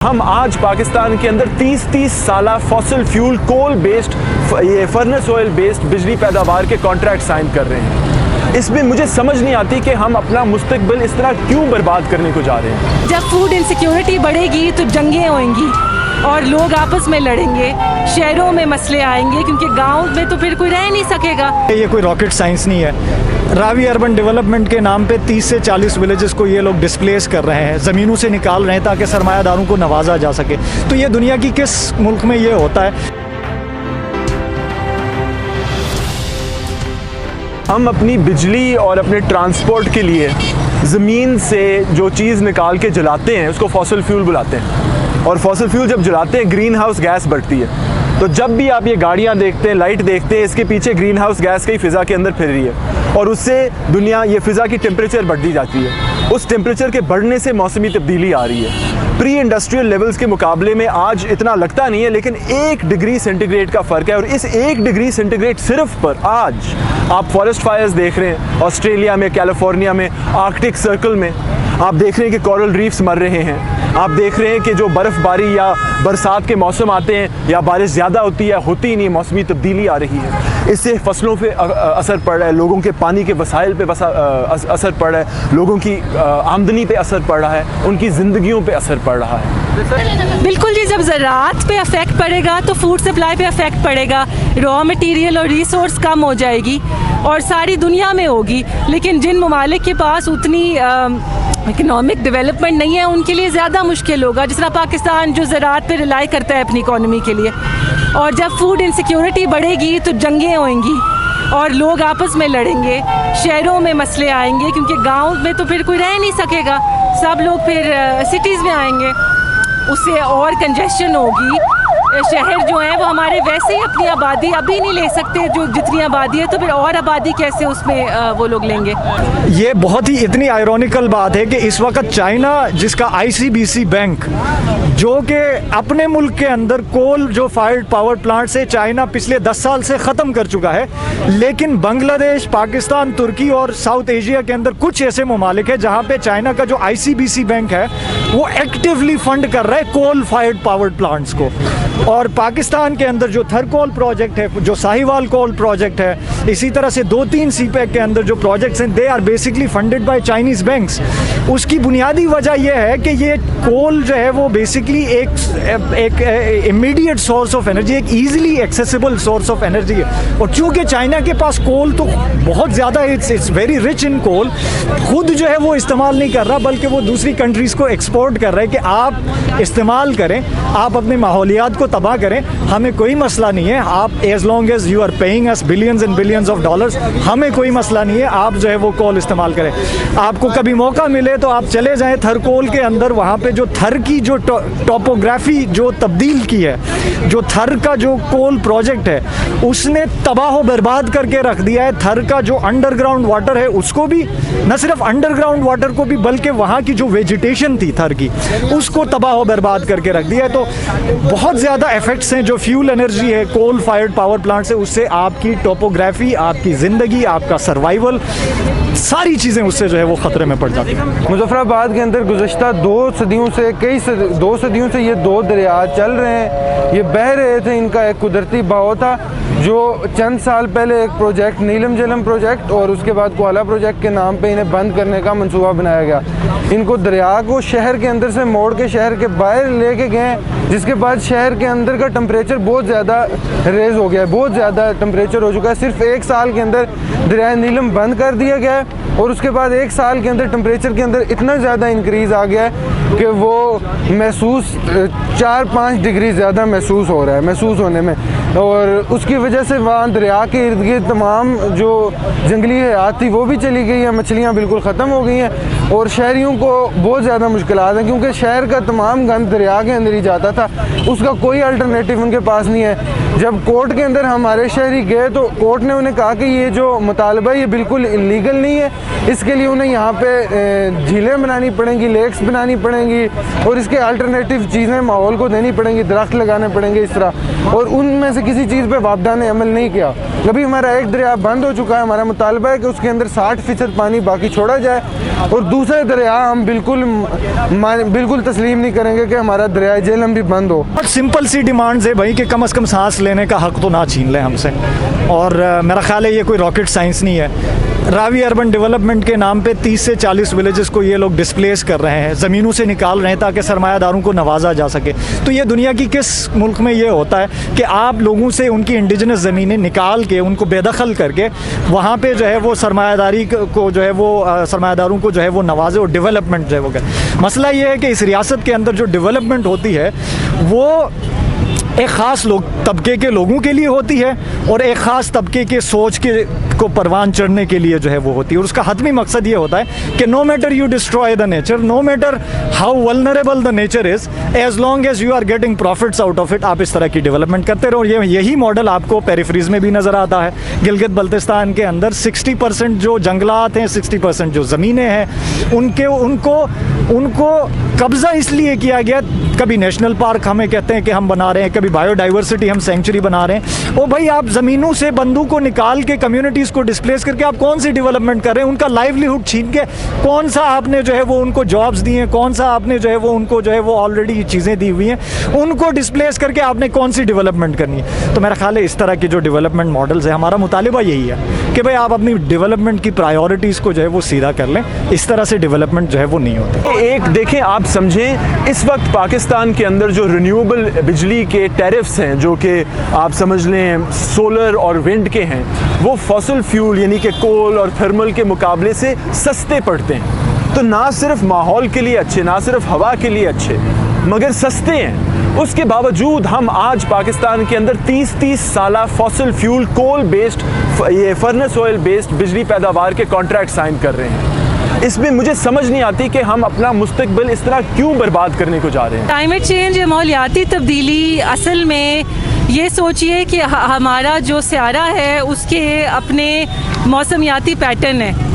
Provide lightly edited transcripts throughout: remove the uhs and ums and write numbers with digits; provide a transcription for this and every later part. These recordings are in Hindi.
हम आज पाकिस्तान के अंदर 30 साला फॉसिल फ्यूल कोल बेस्ड ये फर्नेस ऑयल बेस्ड बिजली पैदावार के कॉन्ट्रैक्ट साइन कर रहे हैं। इसमें मुझे समझ नहीं आती कि हम अपना मुस्तकबिल इस तरह क्यों बर्बाद करने को जा रहे हैं। जब फूड इनसिक्योरिटी बढ़ेगी तो जंगें होंगी और लोग आपस में लड़ेंगे, शहरों में मसले आएंगे क्योंकि गांव में तो फिर कोई रह नहीं सकेगा। ये कोई रॉकेट साइंस नहीं है। रावी अर्बन डेवलपमेंट के नाम पे 30 से 40 विलेजेस को ये लोग डिस्प्लेस कर रहे हैं, ज़मीनों से निकाल रहे हैं ताकि सरमायादारों को नवाजा जा सके। तो ये दुनिया की किस मुल्क में ये होता है? हम अपनी बिजली और अपने ट्रांसपोर्ट के लिए ज़मीन से जो चीज़ निकाल के जलाते हैं उसको फॉसिल फ्यूल बुलाते हैं, और फॉसिल फ्यूल जब जलाते हैं ग्रीन हाउस गैस बढ़ती है। तो जब भी आप ये गाड़ियाँ देखते हैं, लाइट देखते हैं, इसके पीछे ग्रीन हाउस गैस कई फ़िज़ा के अंदर फिर रही है और उससे दुनिया ये फ़िज़ा की टेम्परेचर बढ़ती जाती है। उस टेम्परेचर के बढ़ने से मौसमी तब्दीली आ रही है। प्री इंडस्ट्रियल लेवल्स के मुकाबले में आज इतना लगता नहीं है, लेकिन 1 डिग्री सेंटीग्रेड का फ़र्क है। और इस 1 डिग्री सेंटीग्रेड सिर्फ पर आज आप फॉरेस्ट फायर्स देख रहे हैं ऑस्ट्रेलिया में, कैलिफोर्निया में, आर्कटिक सर्कल में। आप देख रहे हैं कि कोरल रीफ्स मर रहे हैं। आप देख रहे हैं कि जो बर्फ़बारी या बरसात के मौसम आते हैं या बारिश ज़्यादा होती है, होती ही नहीं, मौसमी तब्दीली आ रही है। इससे फसलों पे असर पड़ रहा है, लोगों के पानी के वसाइल पे असर पड़ रहा है, लोगों की आमदनी पे असर पड़ रहा है, उनकी ज़िंदगियों पे असर पड़ रहा है। बिल्कुल जी, जब ज़राअत पे अफेक्ट पड़ेगा तो फूड सप्लाई पे अफेक्ट पड़ेगा, रॉ मटेरियल और रिसोर्स कम हो जाएगी और सारी दुनिया में होगी। लेकिन जिन ममालिक के पास उतनी इकोनॉमिक डेवलपमेंट नहीं है उनके लिए ज़्यादा मुश्किल होगा, जिस तरह पाकिस्तान जो ज़राअत पे रिलाई करता है अपनी इकॉनमी के लिए। और जब फूड इनसिक्योरिटी बढ़ेगी तो जंगें होंगी और लोग आपस में लड़ेंगे, शहरों में मसले आएंगे क्योंकि गांव में तो फिर कोई रह नहीं सकेगा, सब लोग फिर सिटीज़ में आएंगे, उससे और कंजेशन होगी। शहर जो है वो हमारे वैसे ही अपनी आबादी अभी नहीं ले सकते, जो जितनी आबादी है, तो फिर और आबादी कैसे उसमें वो लोग लेंगे। ये बहुत ही इतनी आयरॉनिकल बात है कि इस वक्त चाइना, जिसका ICBC बैंक, जो कि अपने मुल्क के अंदर कोल जो फायर्ड पावर प्लांट से चाइना पिछले 10 साल से ख़त्म कर चुका है, लेकिन बांग्लादेश, पाकिस्तान, तुर्की और साउथ एशिया के अंदर कुछ ऐसे ममालिक है जहाँ पे चाइना का जो ICBC बैंक है वो एक्टिवली फंड कर रहा है कोल फायर्ड पावर प्लांट्स को। और पाकिस्तान के अंदर जो थरकोल प्रोजेक्ट है, जो साहिवाल कोल प्रोजेक्ट है, इसी तरह से 2-3 CPEC के अंदर जो प्रोजेक्ट्स हैं, they are basically funded by Chinese banks. उसकी बुनियादी वजह यह है कि ये कोल जो है वो बेसिकली एक इमीडिएट सोर्स ऑफ एनर्जी, एक easily accessible source of energy है। और चूँकि चाइना के पास कोल तो बहुत ज़्यादा है, इट्स वेरी रिच इन कोल, खुद जो है वो इस्तेमाल नहीं कर रहा, बल्कि वो दूसरी कंट्रीज़ को एक्सपोर्ट कर रहा है कि आप इस्तेमाल करें, आप अपने माहौलियात को तबाह करें, हमें कोई मसला नहीं है। आप as long as you are paying us billions and billions of dollars, हमें कोई मसला नहीं है, आप जो है वो कोल इस्तेमाल करें। आपको कभी मौका मिले तो आप चले जाएं थरकोल के अंदर, वहाँ पे जो थर की जो टोपोग्राफी जो तब्दील की है, जो थर का जो कोल प्रोजेक्ट है उसने तबाह बर्बाद करके रख दिया है। थर का जो अंडरग्राउंड वाटर है उसको भी, न सिर्फ अंडरग्राउंड वाटर को भी, बल्कि वहाँ की जो वेजिटेशन थी थर की, उसको तबाह बर्बाद करके रख दिया है। तो बहुत ज़्यादा इफेक्ट्स हैं जो फ्यूल एनर्जी है कोल फायर्ड पावर प्लांट से, उससे आपकी टोपोग्राफी, आपकी ज़िंदगी, आपका सर्वाइवल, सारी चीज़ें उससे जो है वो ख़तरे में पड़ जाती हैं। मुज़फ़्फ़राबाद के अंदर गुज़श्ता 2 सदियों से 2 सदियों से ये 2 दरिया चल रहे हैं, ये बह रहे थे। इनका एक कुदरती बहाव था जो चंद साल पहले एक प्रोजेक्ट, नीलम जलम प्रोजेक्ट और उसके बाद कोला प्रोजेक्ट के नाम पे इन्हें बंद करने का मंसूबा बनाया गया। इनको दरिया को शहर के अंदर से मोड़ के शहर के बाहर लेके गए, जिसके बाद शहर के अंदर का टेम्परेचर बहुत ज़्यादा रेज़ हो गया है, बहुत ज़्यादा टेम्परेचर हो चुका है। सिर्फ 1 साल के अंदर दरिया नीलम बंद कर दिया गया है और उसके बाद 1 साल के अंदर टेम्परेचर के अंदर इतना ज़्यादा इंक्रीज़ आ गया है कि वो महसूस 4-5 डिग्री ज़्यादा महसूस हो रहा है, महसूस होने में। और उसकी वजह से वहाँ दरिया के इर्द गिर्द तमाम जो जंगली हयात थी वो भी चली गई है, मछलियाँ बिल्कुल ख़त्म हो गई हैं और शहरियों को बहुत ज़्यादा मुश्किलात हैं, क्योंकि शहर का तमाम गंद दरिया के अंदर ही जाता था। था, उसका कोई अल्टरनेटिव उनके पास नहीं है। जब कोर्ट के अंदर हमारे शहरी गए तो कोर्ट ने उन्हें कहा कि ये जो मुतालबा है ये बिल्कुल इलीगल नहीं है, इसके लिए उन्हें यहाँ पे झीलें बनानी पड़ेंगी, लेक्स बनानी पड़ेंगी और इसके अल्टरनेटिव चीज़ें माहौल को देनी पड़ेंगी, दरख्त लगाने पड़ेंगे इस तरह, और उनमें से किसी चीज़ पे वापडा ने अमल नहीं किया। अभी हमारा एक दरिया बंद हो चुका है, हमारा मुतालबा है कि उसके अंदर 60% पानी बाकी छोड़ा जाए और दूसरे दरिया हम बिल्कुल तस्लीम नहीं करेंगे कि हमारा दरिया झेलम भी बंद हो। और सिंपल सी डिमांड्स है भाई कि कम से कम सांस लेने का हक तो ना छीन लें हमसे, और मेरा ख्याल है ये कोई रॉकेट साइंस नहीं है। रावी अर्बन डेवलपमेंट के नाम पे 30 से 40 विलेजेस को ये लोग डिस्प्लेस कर रहे हैं, ज़मीनों से निकाल रहे हैं ताकि सरमायादारों को नवाजा जा सके। तो ये दुनिया की किस मुल्क में ये होता है कि आप लोगों से उनकी इंडिजिनस ज़मीनें निकाल के उनको बेदखल करके वहाँ पे जो है वो सरमायादारी को जो है वो सरमायादारों को जो है वो नवाजे और डेवलपमेंट जो है वो करे। मसला ये है कि इस रियासत के अंदर जो डेवलपमेंट होती है वो एक ख़ास तबके के लोगों के लिए होती है और एक ख़ास तबके के सोच को परवान चढ़ने के लिए जो है वो होती है, और उसका हतमी मकसद ये होता है कि no matter you destroy the nature, no matter how vulnerable the nature is, as long as you are getting profits out of it, आप इस तरह की डेवलपमेंट करते रहो। यही मॉडल आपको पेरिफ्रीज में भी नज़र आता है। गिलगित बल्तिस्तान के अंदर 60% जो जंगलात हैं, 60% जो ज़मीनें हैं, उनको कब्ज़ा इसलिए किया गया, कभी नेशनल पार्क हमें कहते हैं कि हम बना रहे हैं, कभी बायोडाइवर्सिटी हम सेंचुरी बना रहे हैं। ओ भाई, आप ज़मीनों से बंदूक को निकाल के कम्युनिटीज़ को डिस्प्लेस करके आप कौन सी डेवलपमेंट कर रहे हैं? उनका लाइवलीहुड छीन के कौन सा आपने जो है वो उनको जॉब्स दिए हैं, कौन सा आपने जो है वो उनको जो है वो ऑलरेडी चीज़ें दी हुई हैं, उनको डिस्प्लेस करके आपने कौन सी डेवलपमेंट करनी है? तो मेरा ख्याल है इस तरह की जो डेवलपमेंट मॉडल्स है, हमारा मुतालिबा यही है कि भाई आप अपनी डेवलपमेंट की प्रायोरिटीज़ को जो है वो सीधा कर लें। इस तरह से डेवलपमेंट जो है वो नहीं होती। एक देखें, आप समझें, इस वक्त पाकिस्तान के अंदर जो रिन्यूएबल बिजली के टैरिफ्स हैं, जो कि आप समझ लें सोलर और विंड के हैं, वो फॉसिल फ्यूल यानी कि कोल और थर्मल के मुकाबले से सस्ते पड़ते हैं। तो ना सिर्फ माहौल के लिए अच्छे, ना सिर्फ हवा के लिए अच्छे, मगर सस्ते हैं। उसके बावजूद हम आज पाकिस्तान के अंदर 30 साला फॉसिल फ्यूल कोल बेस्ड, ये फर्नेस ऑयल बेस्ड बिजली पैदावार के कॉन्ट्रैक्ट साइन कर रहे हैं। इसमें मुझे समझ नहीं आती कि हम अपना मुस्तकबिल इस तरह क्यों बर्बाद करने को जा रहे हैं। क्लाइमेट चेंज या माहौलियाती तब्दीली असल में ये सोचिए कि हमारा जो स्यारा है उसके अपने मौसमियाती पैटर्न है,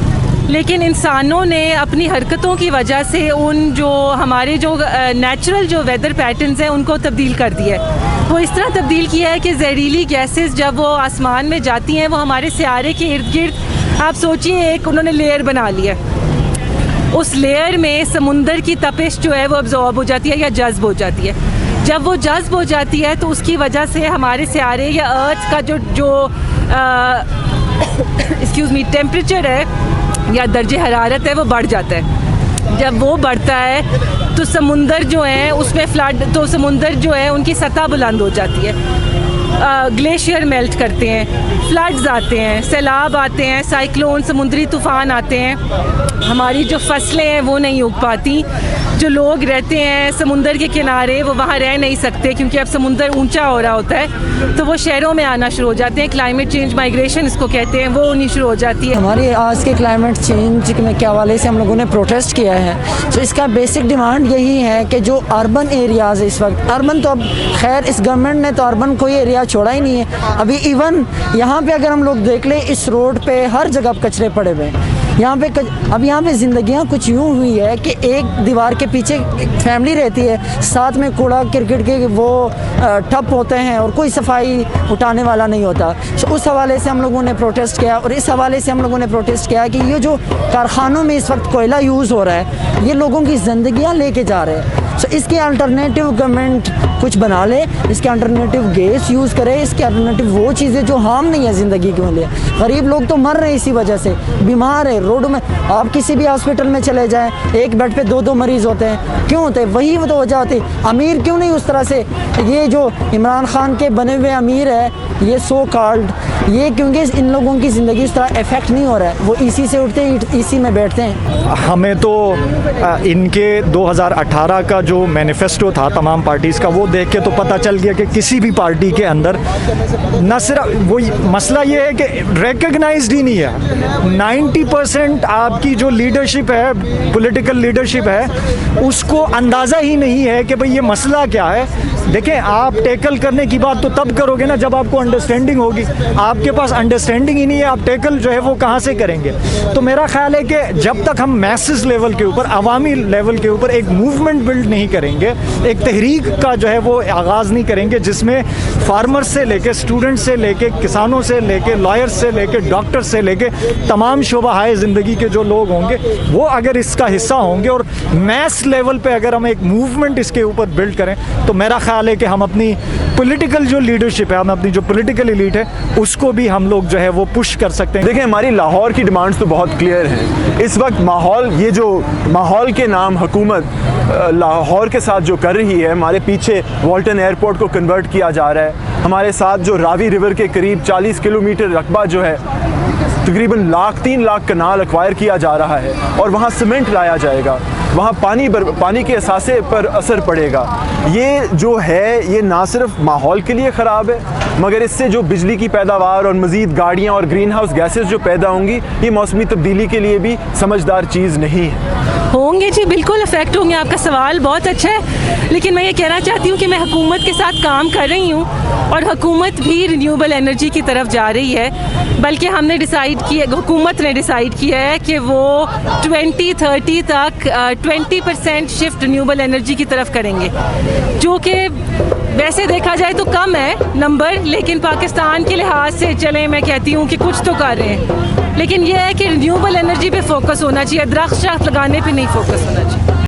लेकिन इंसानों ने अपनी हरकतों की वजह से उन जो हमारे जो नेचुरल जो वेदर पैटर्न्स हैं उनको तब्दील कर दिया है। वो इस तरह तब्दील किया है कि जहरीली गैसेस जब वो आसमान में जाती हैं वो हमारे स्यारे के इर्द गिर्द, आप सोचिए, एक उन्होंने लेयर बना लिया। उस लेयर में समुंदर की तपिश जो है वो अब्जॉर्ब हो जाती है या जज्ब हो जाती है। जब वो जज्ब हो जाती है तो उसकी वजह से हमारे स्यारे या अर्थ का जो एक्सक्यूज़ मी टेम्परेचर है या दर्जे हरारत है वो बढ़ जाता है। जब वो बढ़ता है तो समुंदर जो है उसमें फ्लड, तो समुंदर जो है उनकी सतह बुलंद हो जाती है, ग्लेशियर मेल्ट करते हैं, फ्लड्स आते हैं, सैलाब आते हैं, साइक्लोन समुद्री तूफ़ान आते हैं, हमारी जो फसलें हैं वो नहीं उग पाती। जो लोग रहते हैं समुंदर के किनारे वो वहाँ रह नहीं सकते क्योंकि अब समुंदर ऊंचा हो रहा होता है, तो वो शहरों में आना शुरू हो जाते हैं। क्लाइमेट चेंज माइग्रेशन इसको कहते हैं, वो होनी शुरू हो जाती है। हमारी आज के क्लाइमेट चेंज के हवाले से हम लोगों ने प्रोटेस्ट किया है, तो इसका बेसिक डिमांड यही है कि जो अर्बन एरियाज़ इस वक्त, अर्बन तो अब खैर इस गवर्नमेंट ने तो अर्बन कोई एरिया छोड़ा ही नहीं है। अभी इवन यहाँ पे अगर हम लोग देख लें, इस रोड पे हर जगह कचरे पड़े हुए हैं। यहाँ पे ज़िंदगियाँ कुछ यूँ हुई है कि एक दीवार के पीछे फैमिली रहती है, साथ में कूड़ा क्रिकेट के वो ठप होते हैं और कोई सफाई उठाने वाला नहीं होता। तो उस हवाले से हम लोगों ने प्रोटेस्ट किया, और इस हवाले से हम लोगों ने प्रोटेस्ट किया कि ये जो कारखानों में इस वक्त कोयला यूज़ हो रहा है, ये लोगों की ज़िंदगियाँ लेके जा रहे हैं। तो इसके अल्टरनेटिव गवर्नमेंट कुछ बना ले, इसके अल्टरनेटिव गैस यूज़ करे, इसके अल्टरनेटिव वो चीज़ें जो हार्म नहीं है ज़िंदगी के लिए। गरीब लोग तो मर रहे हैं इसी वजह से, बीमार है रोड में। आप किसी भी हॉस्पिटल में चले जाएं, एक बेड पे 2-2 मरीज़ होते हैं। क्यों होते हैं? वही तो वजह होती है। अमीर क्यों नहीं उस तरह से, ये जो इमरान खान के बने हुए अमीर है ये सो कॉल्ड, ये क्योंकि इन लोगों की ज़िंदगी उस तरह इफेक्ट नहीं हो रहा है, वो इसी से उठते हैं, इसी में बैठते हैं। हमें तो इनके 2018 का जो मैनिफेस्टो था तमाम पार्टीज़ का, वो देख के तो पता चल गया कि किसी भी पार्टी के अंदर न सिर्फ वो मसला ये है कि रिकग्नाइज्ड ही नहीं है। 90% आपकी जो लीडरशिप है, पॉलिटिकल लीडरशिप है, उसको अंदाज़ा ही नहीं है कि भाई ये मसला क्या है। देखें, आप टैकल करने की बात तो तब करोगे ना जब आपको अंडरस्टैंडिंग होगी। आपके पास अंडरस्टैंडिंग ही नहीं है, आप टैकल जो है वो कहाँ से करेंगे। तो मेरा ख्याल है कि जब तक हम मैसेज लेवल के ऊपर, अवामी लेवल के ऊपर एक मूवमेंट बिल्ड नहीं करेंगे, एक तहरीक का जो है वो आगाज़ नहीं करेंगे जिसमें फार्मर्स से लेके, स्टूडेंट से लेके, किसानों से लेके, लॉयर्स से लेके, डॉक्टर से लेके तमाम शोबा ज़िंदगी के जो लोग होंगे वो अगर इसका हिस्सा होंगे और मैस लेवल पे अगर हम एक मूवमेंट इसके ऊपर बिल्ड करें, तो मेरा ख्याल है कि हम अपनी पॉलिटिकल जो लीडरशिप है, हम अपनी जो पॉलिटिकल एलीट है, उसको भी हम लोग जो है वो पुश कर सकते हैं। देखिए, हमारी लाहौर की डिमांड्स तो बहुत क्लियर हैं। इस वक्त माहौल, ये जो माहौल के नाम हुकूमत लाहौर के साथ जो कर रही है, हमारे पीछे वॉल्टन एयरपोर्ट को कन्वर्ट किया जा रहा है, हमारे साथ जो रावी रिवर के करीब 40 किलोमीटर रकबा जो है, तकरीबन 3 लाख कनाल एक्वायर किया जा रहा है और वहाँ सीमेंट लाया जाएगा, वहाँ पानी के असासे पर असर पड़ेगा। ये जो है, ये ना सिर्फ माहौल के लिए ख़राब है, मगर इससे जो बिजली की पैदावार और मज़ीद गाड़ियाँ और ग्रीन हाउस गैसेस जो पैदा होंगी, ये मौसमी तब्दीली के लिए भी समझदार चीज़ नहीं है। होंगे जी, बिल्कुल इफ़ेक्ट होंगे। आपका सवाल बहुत अच्छा है, लेकिन मैं ये कहना चाहती हूँ कि मैं हुकूमत के साथ काम कर रही हूँ और हुकूमत भी रिन्यूएबल एनर्जी की तरफ जा रही है। बल्कि हमने डिसाइड किया, हुकूमत ने डिसाइड किया है कि वो 2030 तक 20% शिफ्ट रिन्यूएबल एनर्जी की तरफ करेंगे, जो कि वैसे देखा जाए तो कम है नंबर, लेकिन पाकिस्तान के लिहाज से चले मैं कहती हूँ कि कुछ तो कर रहे हैं। लेकिन यह है कि रिन्यूएबल एनर्जी पे फोकस होना चाहिए, दरख्त लगाने पे नहीं फोकस होना चाहिए।